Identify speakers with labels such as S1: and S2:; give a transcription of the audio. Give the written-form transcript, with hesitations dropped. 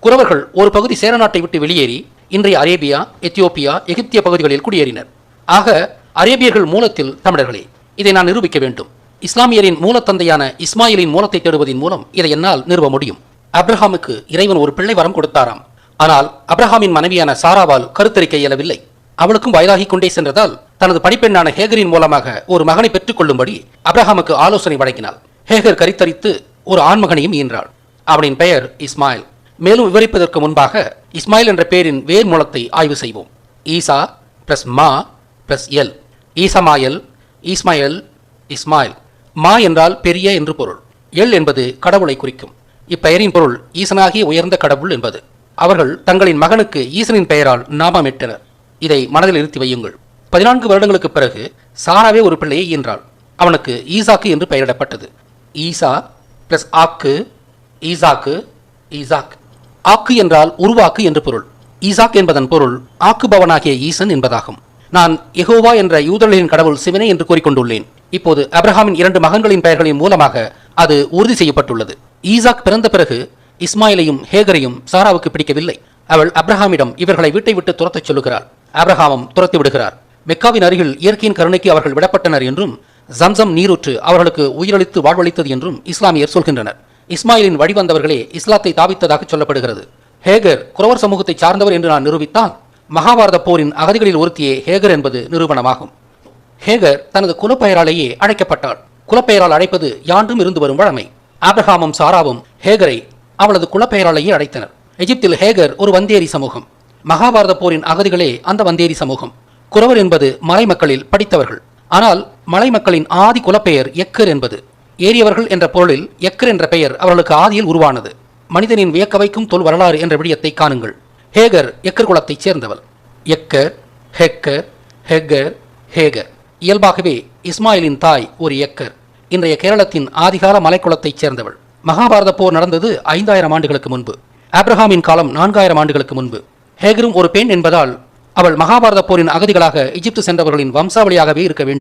S1: குறவர்கள் ஒரு பகுதி சேர நாட்டை விட்டு வெளியேறி இன்றைய அரேபியா, எத்தியோப்பியா, எகிப்திய பகுதிகளில் குடியேறினர். ஆக அரேபியர்கள் மூலத்தில் தமிழர்களே. இதை நான் நிரூபிக்க வேண்டும். இஸ்லாமியரின் மூலத்தந்தையான இஸ்மாயிலின் மூலத்தை தேடுவதன் மூலம் இதை என்னால் நிறுவ முடியும். அப்ரஹாமுக்கு இறைவன் ஒரு பிள்ளை வரம் கொடுத்தாராம். ஆனால் அப்ரஹாமின் மனைவியான சாராவால் கருத்தரிக்க இயலவில்லை. அவளுக்கும் வயதாகிக் கொண்டே சென்றதால் தனது பணிப்பெண்ணான ஹேகரின் மூலமாக ஒரு மகனை பெற்றுக் கொள்ளும்படி அப்ரஹாமுக்கு ஆலோசனை வழங்கினாள். ஹேகர் கரித்தரித்து ஒரு ஆண்மகனையும் ஈன்றாள். அவனின் பெயர் இஸ்மாயில். மேலும் விவரிப்பதற்கு முன்பாக இஸ்மாயில் என்ற பெயரின் வேர் மூலத்தை ஆய்வு செய்வோம். ஈசா பிளஸ் மா பிளஸ் எல். ஈசமாயல், இஸ்மாயில், இஸ்மாயில். மா என்றால் பெரிய என்று பொருள். எல் என்பது கடவுளை குறிக்கும். இப்பெயரின் பொருள் ஈசனாகிய உயர்ந்த கடவுள் என்பது. அவர்கள் தங்களின் மகனுக்கு ஈசனின் பெயரால் நாமமிட்டனர். இதை மனதில் நிறுத்தி வையுங்கள். 14 வருடங்களுக்கு பிறகு சாராவே ஒரு பிள்ளையை ஈன்றாள். அவனுக்கு ஈசாக்கு என்று பெயரிடப்பட்டது. ஈசா பிளஸ் ஆக்கு, ஈசாக்கு, ஈசாக். ஆக்கு என்றால் உருவாக்கு என்று பொருள். ஈசாக் என்பதன் பொருள் ஆக்குபவனாகிய ஈசன் என்பதாகும். நான் யெகோவா என்ற யூதர்களின் கடவுள் சிவனே என்று கூறிக்கொண்டுள்ளேன். இப்போது அப்ரஹாமின் 2 மகன்களின் பெயர்களின் மூலமாக அது உறுதி செய்யப்பட்டுள்ளது. ஈசாக் பிறந்த பிறகு இஸ்மாயிலையும் ஹேகரையும் சாராவுக்கு பிடிக்கவில்லை. அவள் அப்ரஹாமிடம் இவர்களை வீட்டை விட்டு துரத்தச் சொல்லுகிறாள். அப்ரஹாமும் துரத்தி விடுகிறார். மெக்காவின் அருகில் இயற்கையின் கருணைக்கு அவர்கள் விடப்பட்டனர் என்றும் ஜம்சம் நீரூற்று அவர்களுக்கு உயிரளித்து வாழ்வளித்தது என்றும் இஸ்லாமியர் சொல்கின்றனர். இஸ்மாயிலின் வழிவந்தவர்களே இஸ்லாத்தை தாவித்ததாக சொல்லப்படுகிறது. ஹேகர் குறவர் சமூகத்தை சார்ந்தவர் என்று நான் நிரூபித்தால் மகாபாரத போரின் அகதிகளில் ஒருத்தியே ஹேகர் என்பது நிரூபணமாகும். ஹேகர் தனது குலப்பெயராலேயே அழைக்கப்பட்டாள். குலப்பெயரால் அழைப்பது யாண்டும் இருந்து வரும் வழமை. ஆப்ரஹாமும் சாராவும் ஹேகரை அவளது குலப்பெயராலேயே அழைத்தனர். எகிப்தில் ஹேகர் ஒரு வந்தேரி சமூகம். மகாபாரத போரின் அகதிகளே அந்த வந்தேரி சமூகம். குறவர் என்பது மலை மக்களில் படித்தவர்கள். ஆனால் மலை மக்களின் ஆதி குலப்பெயர் எக்கர் என்பது. ஏரியவர்கள் என்ற பொருளில் எக்கர் என்ற பெயர் அவர்களுக்கு ஆதியில் உருவானது. மனிதனின் வியக்க வைக்கும் தொல் வரலாறு என்ற விடயத்தை காணுங்கள். ஹேகர் எக்கர் குலத்தைச் சேர்ந்தவள். எக்கர், ஹெக்கர், ஹெக்கர், ஹேகர். இயல்பாகவே இஸ்மாயிலின் தாய் ஒரு எக்கர். இன்றைய கேரளத்தின் ஆதிகால மலைக்குளத்தைச் சேர்ந்தவள். மகாபாரத போர் நடந்தது 5000 ஆண்டுகளுக்கு முன்பு. ஆப்ரஹாமின் காலம் 4000 ஆண்டுகளுக்கு முன்பு. ஹேகரும் ஒரு பெண் என்பதால் அவள் மகாபாரத போரின் அகதிகளாக எகிப்து சென்றவர்களின் வம்சாவளியாகவே இருக்க வேண்டும்.